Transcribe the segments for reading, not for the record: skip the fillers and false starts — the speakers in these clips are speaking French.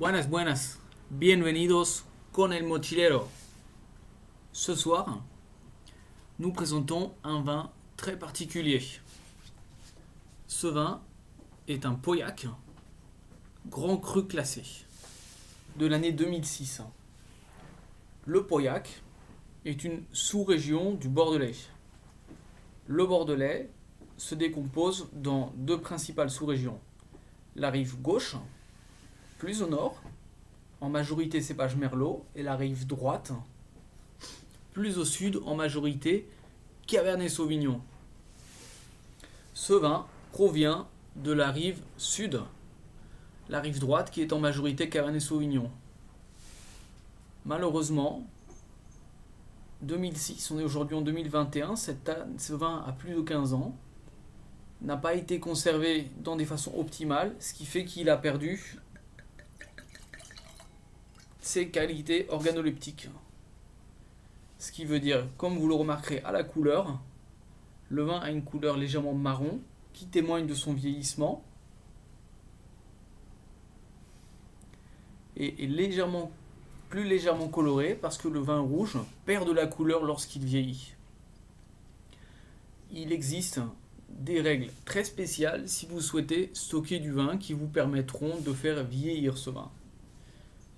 Buenas, buenas. Bienvenidos con el mochilero. Ce soir, nous présentons un vin très particulier. Ce vin est un Pauillac Grand Cru classé de l'année 2006. Le Pauillac est une sous-région du Bordelais. Le Bordelais se décompose dans deux principales sous-régions. La rive gauche, plus au nord, en majorité cépage Merlot, et la rive droite, plus au sud, en majorité Cabernet Sauvignon. Ce vin provient de la rive sud, la rive droite qui est en majorité Cabernet Sauvignon. Malheureusement, 2006, on est aujourd'hui en 2021, ce vin a plus de 15 ans, n'a pas été conservé dans des façons optimales, ce qui fait qu'il a perdu ses qualités organoleptiques. Ce qui veut dire, comme vous le remarquerez à la couleur, le vin a une couleur légèrement marron qui témoigne de son vieillissement et est plus légèrement coloré parce que le vin rouge perd de la couleur lorsqu'il vieillit. Il existe des règles très spéciales si vous souhaitez stocker du vin qui vous permettront de faire vieillir ce vin.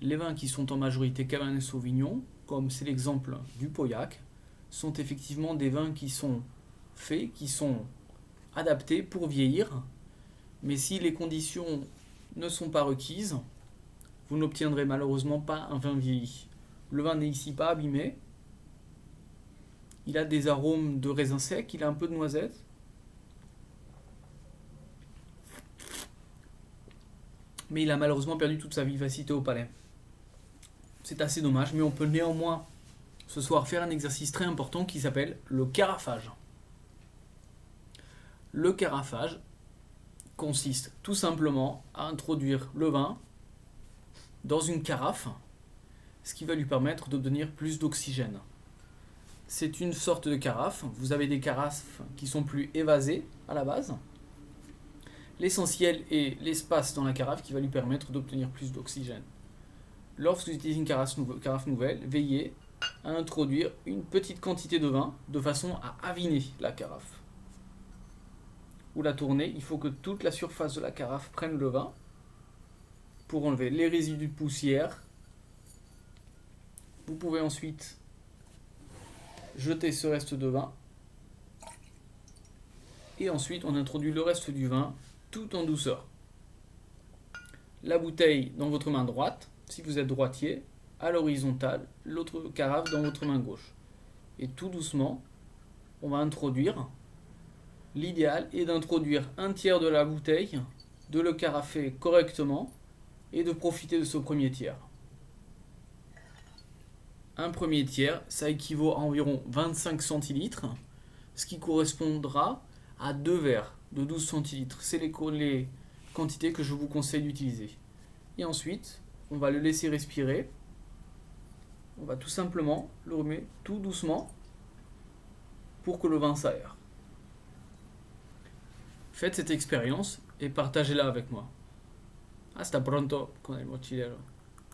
Les vins qui sont en majorité Cabernet Sauvignon, comme c'est l'exemple du Pauillac, sont effectivement des vins qui sont faits, qui sont adaptés pour vieillir. Mais si les conditions ne sont pas requises, vous n'obtiendrez malheureusement pas un vin vieilli. Le vin n'est ici pas abîmé. Il a des arômes de raisin sec, il a un peu de noisette. Mais il a malheureusement perdu toute sa vivacité au palais. C'est assez dommage, mais on peut néanmoins ce soir faire un exercice très important qui s'appelle le carafage. Le carafage consiste tout simplement à introduire le vin dans une carafe, ce qui va lui permettre d'obtenir plus d'oxygène. C'est une sorte de carafe. Vous avez des carafes qui sont plus évasées à la base. L'essentiel est l'espace dans la carafe qui va lui permettre d'obtenir plus d'oxygène. Lorsque vous utilisez une carafe nouvelle, veillez à introduire une petite quantité de vin de façon à aviner la carafe. Ou la tourner, il faut que toute la surface de la carafe prenne le vin pour enlever les résidus de poussière. Vous pouvez ensuite jeter ce reste de vin et ensuite on introduit le reste du vin tout en douceur. La bouteille dans votre main droite, si vous êtes droitier, à l'horizontale, l'autre carafe dans votre main gauche. Et tout doucement, on va introduire. L'idéal est d'introduire un tiers de la bouteille, de le carafer correctement et de profiter de ce premier tiers. Un premier tiers, ça équivaut à environ 25 centilitres, ce qui correspondra à 2 verres de 12 centilitres. C'est les quantités que je vous conseille d'utiliser. Et ensuite, on va le laisser respirer. On va tout simplement le remettre tout doucement pour que le vin s'aère. Faites cette expérience et partagez-la avec moi. Hasta pronto con el mochilero.